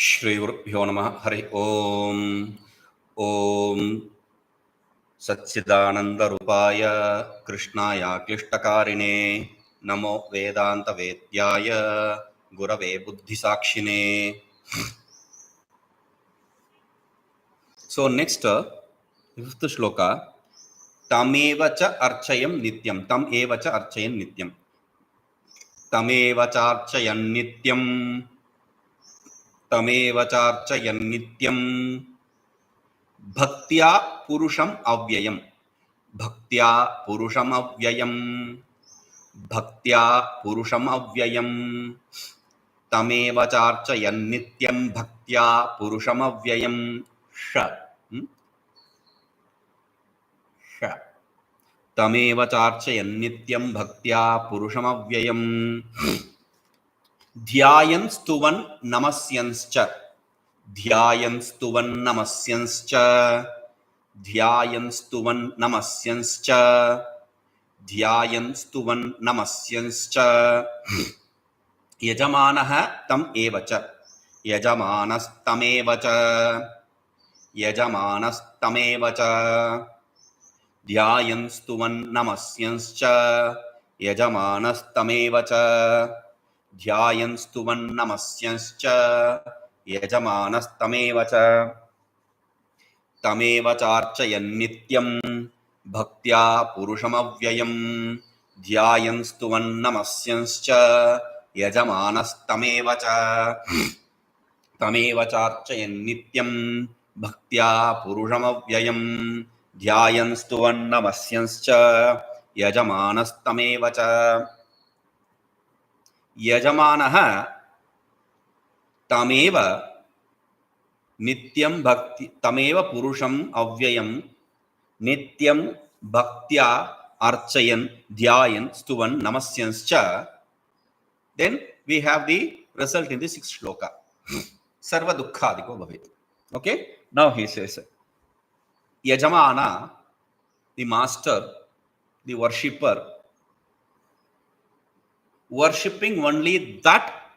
श्री गुरुभ्यो नमः हरि ओम ओम सच्चिदानंदरूपाय कृष्णाय क्लिष्टकारिणे नमो वेदांत वेद्याय गुरवे बुद्धिसाक्षिणे. So next fifth shloka, tameva cha archayam nityam, tameva cha archayan nityam, tameva cha archayan nityam, tameva cha archayan nityam, bhaktyā puruṣamavyayam, bhaktyā puruṣamavyayam, bhaktyā puruṣamavyayam, tameva cārcayannityaṃ bhaktyā puruṣamavyayam. sh sh tameva cārcayannityaṃ bhaktyā puruṣamavyayam, dhyāyan stuvan namasyaṃśca, dhyāyan stuvan namasyaṃśca, dhyāyan stuvan namasyaṃśca, dhyāyan stuvan namasyaṃśca, yajamānah tam eva ca, yajamānastameva ca, yajamānastameva ca, dhyāyan stuvan namasyaṃśca, yajamānastameva ca, dhyāyan stuvan namasyaṃśca, yajamānastameva ca, tameva cārcayannityaṃ bhaktyā puruṣamavyayam, dhyāyan stuvan namasyaṃśca, yajamānastameva ca, tameva cārcayannityaṃ bhaktyā puruṣamavyayam, dhyāyan stuvan namasyaṃśca, yajamānastameva ca. यजमानः तमेव नित्यं भक्ति तमेव पुरुषम् अव्ययं नित्यं भक्त्या अर्चयन् ध्यायन् स्तुवन् नमस्यंश्च. Then we have the result in the sixth shloka. Sarva dukkhadiko bhavet. Okay, now he says yajamana, the master, the worshipper, worshipping only that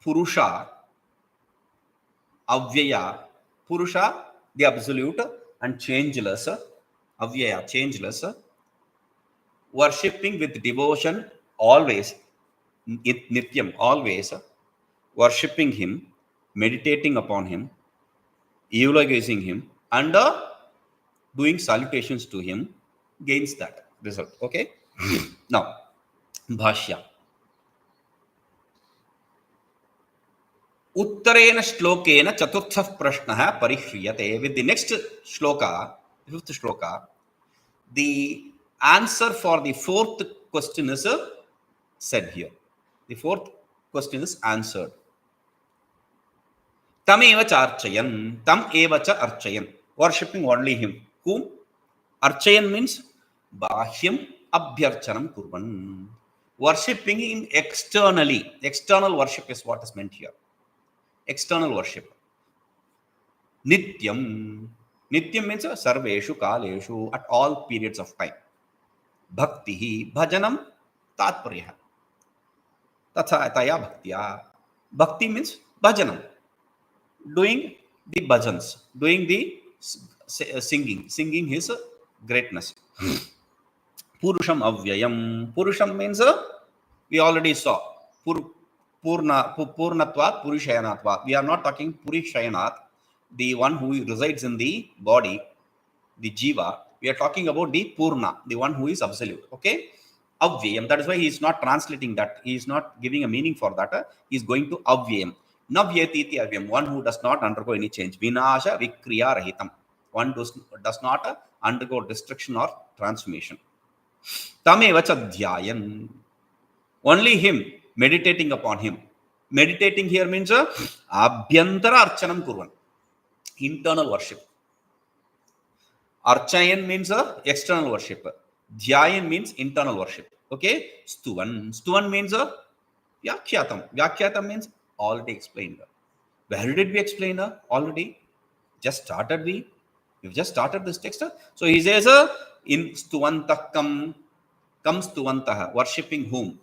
purusha, avyaya, purusha, the absolute and changeless, avyaya, changeless, worshipping with devotion always, nityam, always, worshipping him, meditating upon him, eulogizing him, and doing salutations to him, gains that result. Okay? Now, bhāṣya. उत्तरेण श्लोकेन चतुर्थः प्रश्नः परिह्रियते. With the next shloka, fifth shloka, the answer for the fourth question is said here. The fourth question is answered. Tameva cārcayan, tam eva ca archayan, worshipping only him. Whom? Archayan means bāhyam abhyarchanam kurvan, worshipping him externally. External worship is what is meant here. External worship. Nityam. Nityam means sarveshu kaleshu, at all periods of time. Bhaktihi bhajanam tatparya. Tatha taya bhaktyā. Bhakti means bhajanam. Doing the bhajans, doing the singing. Singing his greatness. Puruṣamavyayam. Puruṣam means we already saw. Purnatvat, puruṣayanatvat. We are not talking puruṣayanat, the one who resides in the body, the jiva. We are talking about the purna, the one who is absolute. Okay? Avyayam. That is why he is not translating that. He is not giving a meaning for that. He is going to avyayam. Navyatiti avyam. One who does not undergo any change. Vinasha vikriya rahitam. One does not undergo destruction or transformation. Tameva ca dhyāyan. Only him, meditating upon him. Meditating here means abhyantara archanam kurvan, internal worship. Archayan means external worship. Dhyāyan means internal worship. Okay? Stuvan. Stuvan means vyakhyatam. Vyakhyatam means already explained. Where did we explain already? Just started we. We've just started this text. So he says in stuvantah kam stuvantah, worshipping whom?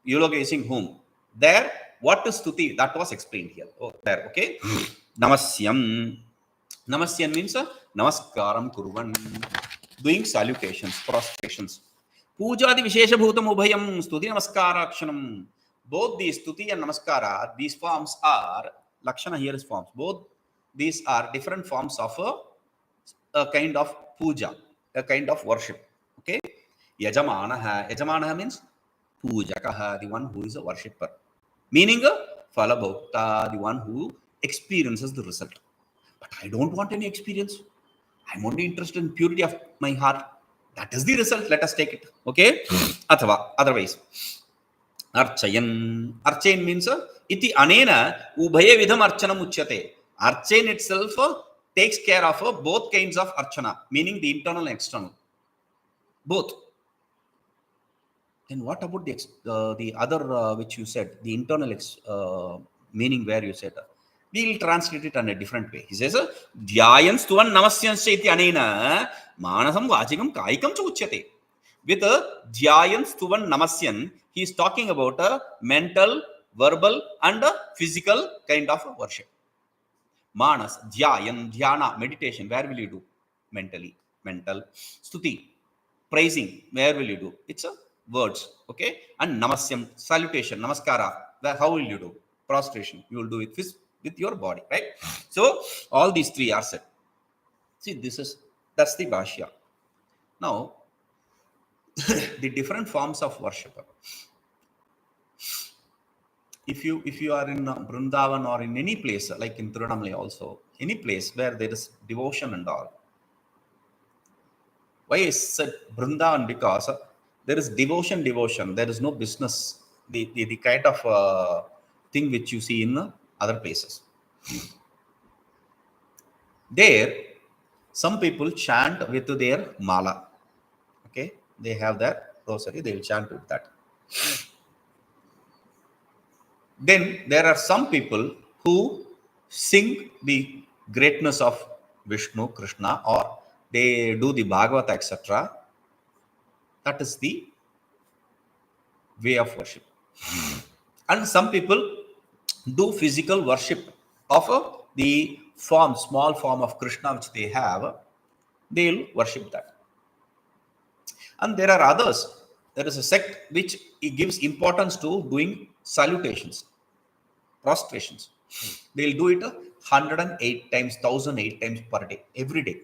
Eulogizing whom? There What is stuti? That was explained here. Oh, there, okay. Namasyam. Namasyan means namaskaram kurvan. Doing salutations, prostrations. Pujadi Vishesha Bhutam Ubhayam Stuti Namaskara Akshanam. Both these Stuti and Namaskara, these forms are, Lakshana here is forms. Both these are different forms of a kind of puja, a kind of worship. Okay? Yajamānaha. Yajamānaha means Pujakaha, the one who is a worshipper. Meaning Phalabhokta, the one who experiences the result. But I don't want any experience. I'm only interested in purity of my heart. That is the result. Let us take it. Okay? Athava, otherwise. Archayan. Archayan means iti anena ubhaya vidham archanam uchyate. Archayan itself takes care of both kinds of archana, meaning the internal and external. Both. Then what about the other which you said, the internal meaning where you said? We will translate it in a different way. He says, dhyāyan stuvan namasyaṃśca iti anena manasam vācikam kāyikam cha uchyate. With dhyāyan stuvan namasyan, he is talking about a mental, verbal and a physical kind of worship. Manas, dhyāyan, dhyana, meditation, where will you do? Mentally, mental. Stuti, praising, where will you do? It's a words, okay? And namasyam, salutation, namaskara, how will you do? Prostration, you will do it with your body, right? So all these three are said. See, that's the bhaktyā. Now, the different forms of worship. If you are in Vrindavan or in any place, like in Tirunamala also, any place where there is devotion and all. Why I said Vrindavan? Because there is devotion. There is no business. The kind of thing which you see in other places. There, some people chant with their mala. Okay, they have their rosary. They will chant with that. Then there are some people who sing the greatness of Vishnu, Krishna, or they do the Bhagavata, etc. That is the way of worship. And some people do physical worship of the small form of Krishna which they have. They will worship that. And there are others. There is a sect which gives importance to doing salutations, prostrations. They will do it 108 times, 1008 times per day, every day.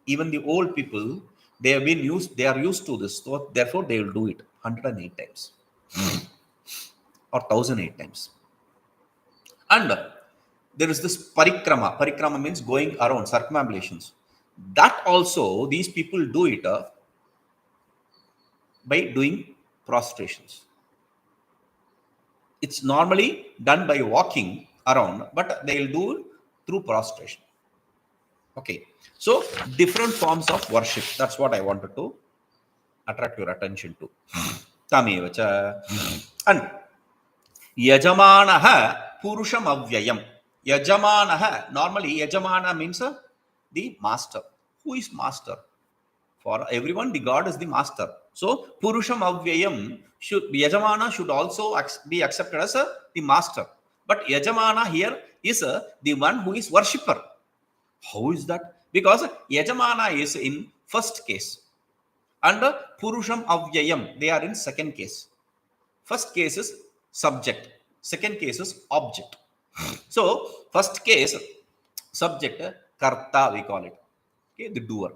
Even the old people, they are used to this, so therefore they will do it 108 times or 1008 times. And there is this parikrama. Parikrama means going around, circumambulations. That also, these people do it by doing prostrations. It's normally done by walking around, but they will do through prostration. Okay. So, different forms of worship. That's what I wanted to attract your attention to. Tameva cha. And yajamānaha puruṣamavyayam. Yajamānaha, normally yajamāna means the master. Who is master? For everyone, the God is the master. So, puruṣamavyayam, yajamāna should also be accepted as the master. But yajamāna here is the one who is worshipper. How is that? Because yajamāna is in first case. And puruṣamavyayam, they are in second case. First case is subject. Second case is object. So, first case, subject, karta we call it. Okay, the doer.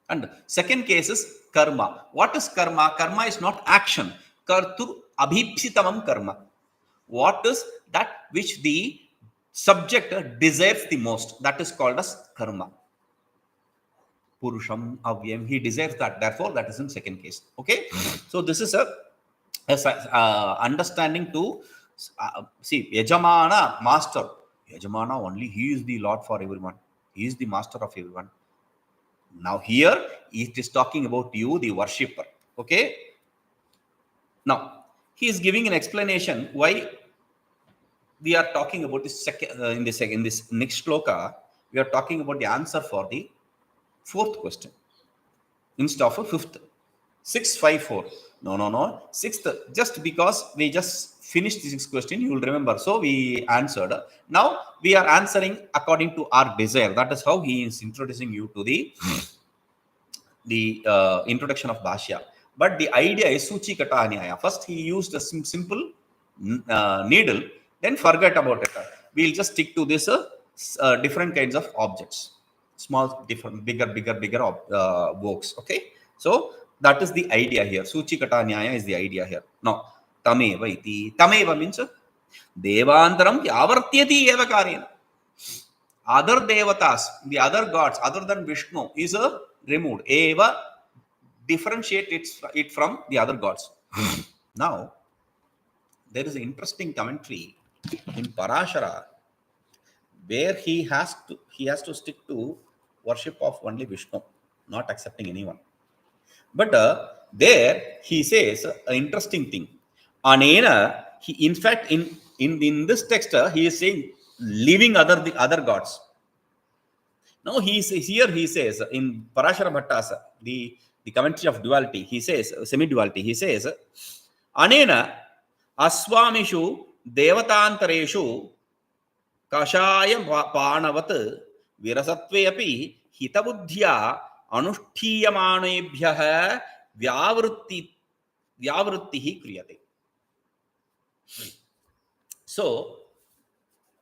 And second case is karma. What is karma? Karma is not action. Kartur abhipsitamam karma. What is that which the subject desires the most? That is called as karma. Puruṣamavyayam, he desires that. Therefore, that is in second case. Okay. So, this is a understanding to see yajamāna, master. Yajamāna only, he is the Lord for everyone. He is the master of everyone. Now here it is talking about you, the worshipper. Okay. Now he is giving an explanation why we are talking about this second in this next shloka. We are talking about the answer for the fourth question instead of a fifth. 654. No. Sixth, just because we just finish this question, you will remember. So we answered. Now we are answering according to our desire. That is how he is introducing you to the introduction of bhashya. But the idea is suchikatanyaya. First he used a simple needle, then forget about it. We'll just stick to this different kinds of objects, small, different, bigger works. Okay, so that is the idea here. Suchikatanyaya is the idea here. Now, tameva iti. Tameva means devantaram yavartyati eva karyena. Other devatas, the other gods other than Vishnu is removed. Eva differentiate it from the other gods. Now, there is an interesting commentary in Parashara where he has to stick to worship of only Vishnu, not accepting anyone. But there he says an interesting thing. Anena, he in fact in this text he is saying leaving the other gods. Now he says in Parashara Bhatta's the commentary of duality, he says semi-duality. He says anena aswamishu devatantareshu kashaya virasatve api hitabuddhya anushthīyamanebhyah vyāvrittihi kriyate. So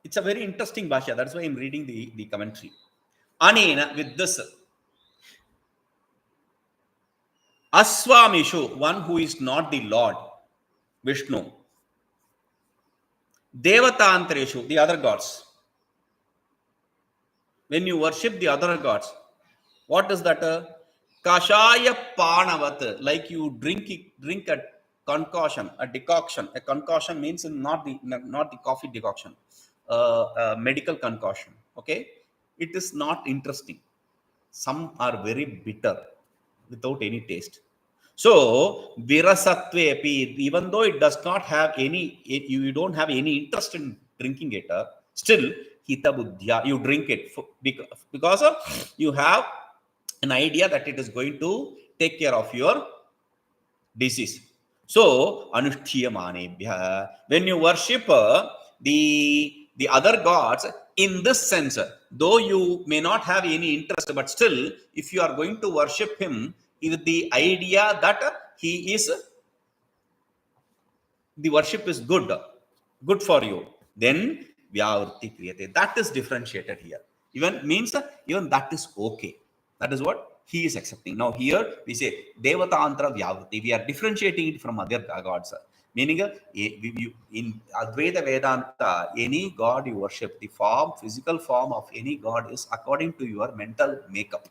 it's a very interesting bhashya. That's why I'm reading the commentary. Anena, with this, aswamishu, one who is not the Lord, Vishnu, devatantareshu, the other gods. When you worship the other gods, what is that? Kashaya-pānavat, like you drink a concoction, a decoction. A concoction means not the coffee decoction, a medical concoction. Okay, it is not interesting. Some are very bitter, without any taste. So virasatve api, even though it does not have any, you don't have any interest in drinking it, still hita buddhya, you drink it because you have an idea that it is going to take care of your disease. So anushthīyamanebhyah, when you worship the other gods in this sense, though you may not have any interest, but still if you are going to worship him with the idea that the worship is good for you, then vyāvritti kriyate. That is differentiated here. Even that is okay. That is what he is accepting. Now here we say devatāntara vyāvritti. We are differentiating it from other gods. Meaning in Advaita Vedanta, any god you worship, the physical form of any god is according to your mental makeup.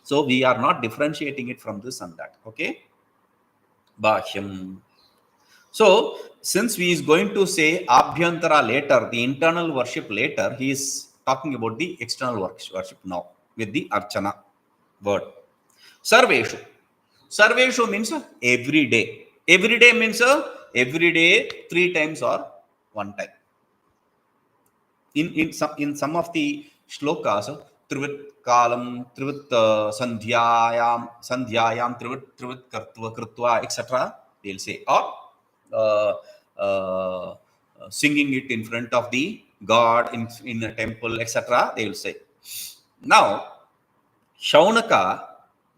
So we are not differentiating it from this and that. Okay. Bhashyam. So since he is going to say abhyantara later, the internal worship later, he is talking about the external worship now with the archana word. Sarveshu. Sarveshu means every day. Every day means every day 3 times or 1 time. In some of the shlokas, trivit kalam, trivit sandhyāyam, trivit kartva krutva, etc. They'll say, or singing it in front of the god in a temple, etc. They will say. Now, Bhagavan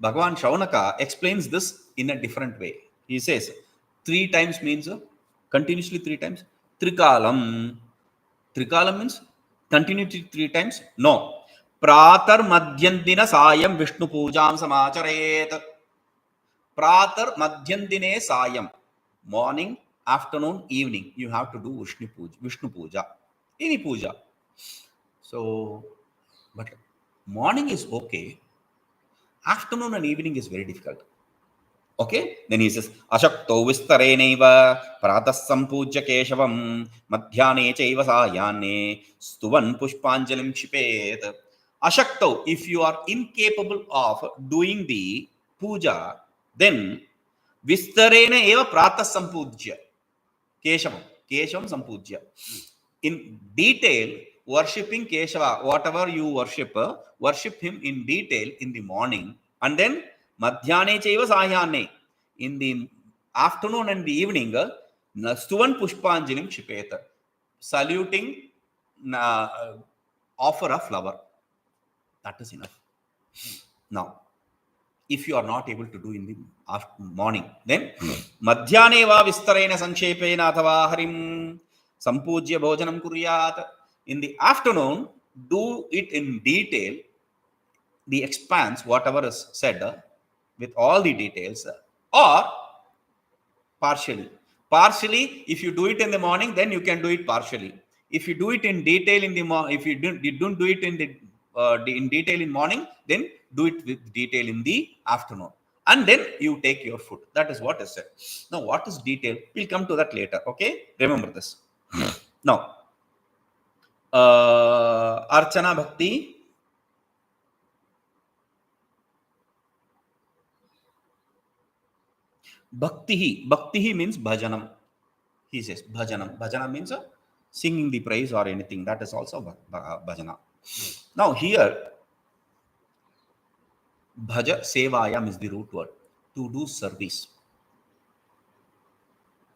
Shaunaka explains this in a different way. He says 3 times means continuously 3 times. Trikalam means continuously 3 times. No. Pratar madhyandina sayam Vishnu pujam samacharet. Pratar madhyandine sayam. Morning, afternoon, evening, you have to do Vishnu puja. Any puja. So, but morning is okay. Afternoon and evening is very difficult. Okay, then he says ashakto vistarenaiva pratas sampujya keshavam madhyane chaiva sayane stuvan pushpanjalim kshipet. Ashakto, if you are incapable of doing the puja, then vistarena eva pratas sampujya keshavam sampujya. In detail, worshipping Keshava, whatever you worship him in detail in the morning, and then madhyane chaiva sayane, in the afternoon and the evening, stuvan pushpanjalim chipeta. Saluting, offer a flower. That is enough. Now, if you are not able to do in the morning, then madhyaneva vistarena sanchepena athava harim sampujya bhojanam kuryat. In the afternoon, do it in detail, the expanse, whatever is said, with all the details, or partially. Partially, if you do it in the morning, then you can do it partially. If you do it in detail in the if you don't do it in the in detail in morning, then do it with detail in the afternoon, and then you take your food. That is what is said. Now, what is detail? We'll come to that later. Okay, remember this. Now, archana bhakti. Bhakti means bhajanam. He says bhajanam. Bhajana means singing the praise or anything. That is also bhajana. Now here, bhaja sevayam is the root word. To do service.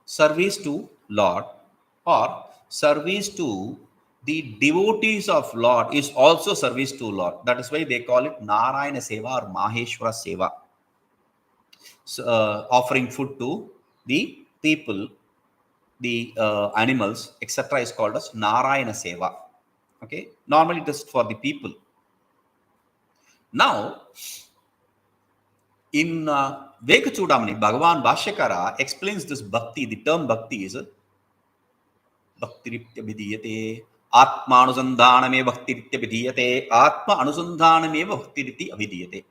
Service to Lord or service to the devotees of Lord is also service to Lord. That is why they call it Narayana Seva or Maheshwara Seva. So, offering food to the people, the animals, etc. is called as Narayana Seva. Okay, normally it is for the people. Now, in Vekachudamani, Bhagavan Bhashyakara explains this bhakti. The term bhakti is bhaktiritya vidiyate, atma anusandhaname bhaktiritya vidiyate, atma anusandhaname bhaktiriti avidiyate.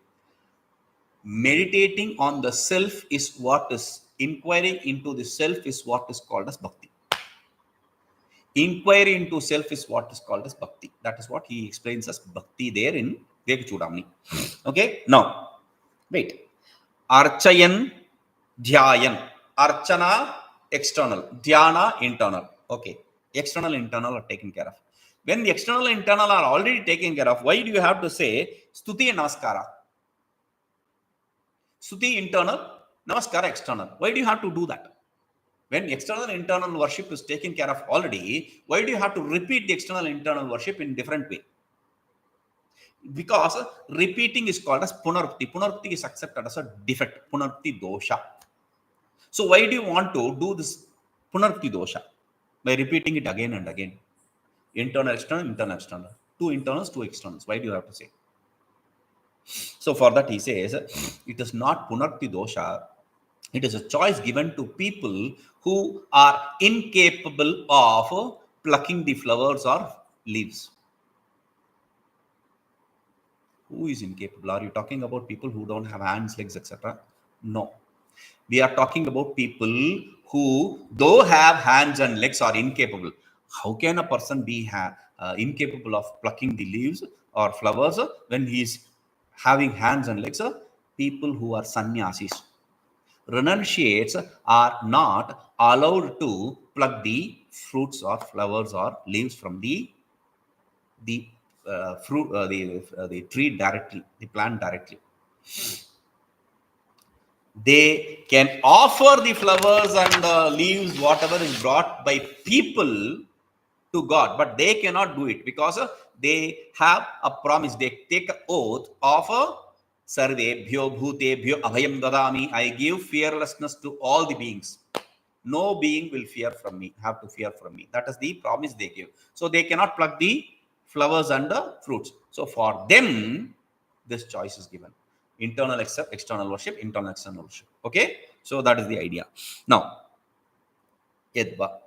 Meditating on the self is what is, inquiring into the self is what is called as bhakti. Inquiry into self is what is called as bhakti. That is what he explains as bhakti there in Vekachudamani. Okay, now, wait. Cārcayannityaṃ, dhyāyan. Archana, external. Dhyāna, internal. Okay. External, internal are taken care of. When the external and internal are already taken care of, why do you have to say stuti and namaskara? Stuti internal, namaskara external. Why do you have to do that? When external and internal worship is taken care of already, why do you have to repeat the external and internal worship in different way? Because repeating is called as punarupti. Punarupti is accepted as a defect. Punarupti dosha. So why do you want to do this punarupti dosha? By repeating it again and again. Internal, external, internal, external. Two internals, two externals. Why do you have to say? So for that he says, it is not punarupti dosha. It is a choice given to people who are incapable of plucking the flowers or leaves. Who is incapable? Are you talking about people who don't have hands, legs, etc.? No. We are talking about people who, though have hands and legs, are incapable. How can a person be incapable of plucking the leaves or flowers when he is having hands and legs? People who are sannyasis, renunciates, are not allowed to pluck the fruits or flowers or leaves from the fruit, the tree directly, the plant directly. They can offer the flowers and leaves, whatever is brought by people, to God, but they cannot do it because they have a promise. They take an oath of sarvebhyo bhutebhyo abhayam dadami. I give fearlessness to all the beings. No being will fear from me, have to fear from me. That is the promise they give. So they cannot pluck the flowers and the fruits. So for them, this choice is given. Internal except external worship, internal external worship. Okay, so that is the idea. Now, yadva.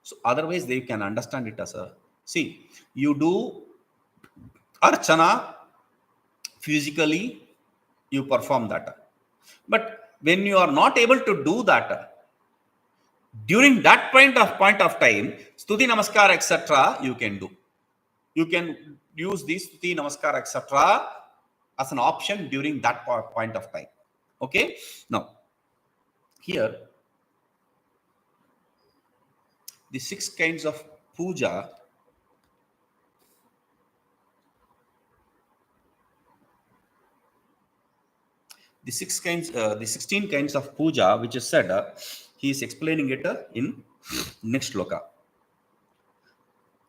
So otherwise they can understand it as a, see, you do archana physically, you perform that, but when you are not able to do that, during that point of time, stuti namaskar etc. you can do. You can use this stuti namaskar etc. as an option during that point of time. Okay, now here the 6 kinds of puja the 16 kinds of puja, which is said, he is explaining it in next loka.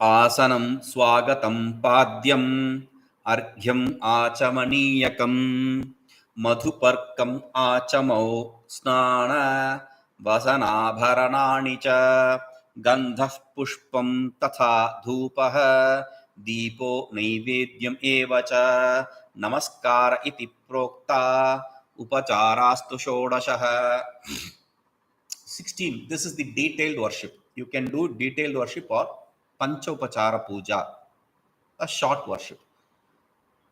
आसनं स्वागतं पाद्यम् अर्घ्यम् आचमनीयकम् मधुपर्कम् आचमौ स्नान वसनाभरणानि च गन्धः पुष्पं तथा धूपः दीपो नैवेद्यम् एव च नमस्कार इति प्रोक्ता उपचारास्तु षोडशः. 16. This is the detailed worship. You can do detailed worship or panchopachara puja, a short worship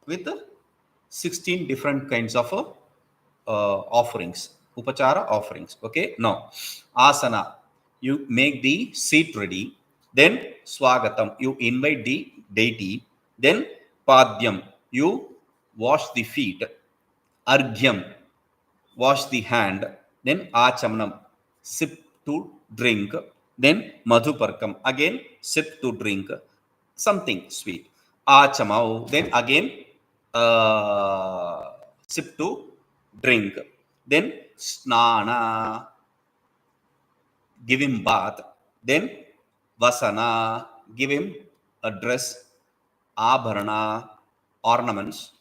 with 16 different kinds of offerings, upachara offerings. Okay, now asana, you make the seat ready, then swagatam, you invite the deity, then padyam, you wash the feet, argyam, wash the hand, then achamanam, sip to drink, then madhuparkam, again sip to drink something sweet, achamau, then again sip to drink, then snana, give him bath, then vasana, give him a dress, abharana, ornaments,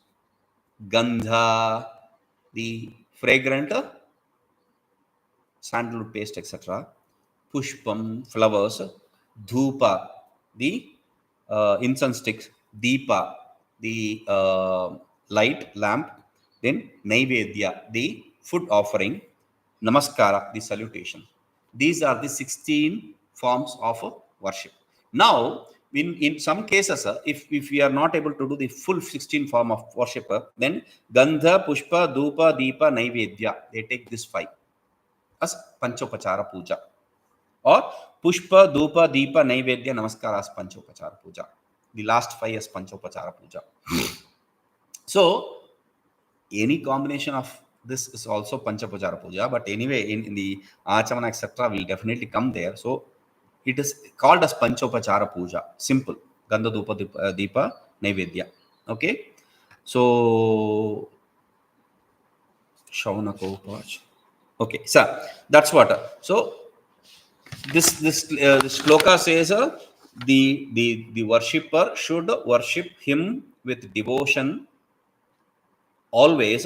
gandha, the fragrant sandalwood paste, etc. Pushpam, flowers. Dhupa, the incense sticks. Deepa, the light lamp. Then Naivedya, the food offering. Namaskara, the salutation. These are the 16 forms of worship. Now, in some cases, if we are not able to do the full 16 form of worship, then Gandha, Pushpa, Dhupa, Deepa, Naivedya, they take this 5 as Panchopachara Puja. Or Pushpa, Dhupa, Deepa, Naivedya, Namaskara as Panchopachara Puja. The last 5 is Panchopachara Puja. So, any combination of this is also Panchopachara Puja. But anyway, in the Achamana, etc., will definitely come there. So, it is called as Panchopachara Puja. Simple. Gandha, Dhupa, Deepa, Naivedya. Okay. So, Shaunakopach. Okay. So, that's what. So, this shloka says the worshipper should worship him with devotion always.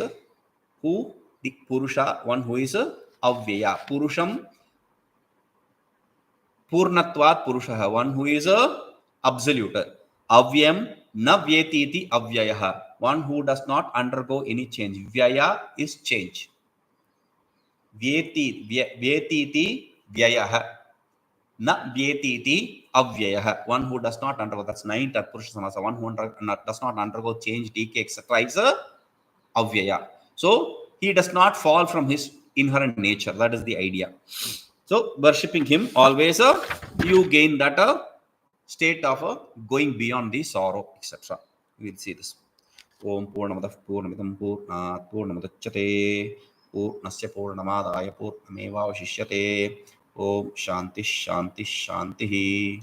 Who? The Purusha, one who is avyaya. Puruṣam purnatvat Purushaha, one who is absolute. Avyam na vyetiti avyayaha, one who does not undergo any change. Vyaya is change. Vyetiti vyayaha. Na vyetiti avyayaha, one who does not undergo, that's 9 Tatpurusha Samasa, one who does not undergo change, decay, etc. is avyaya. So, he does not fall from his inherent nature. That is the idea. So, worshipping him always, you gain that state of going beyond the sorrow, etc. We will see this. Om Purnamadav Purnamidam Purnat Purnamudachyate Purnasya Purnamadaya Purnameva Vashishyate. Om Shanti Shanti Shanti.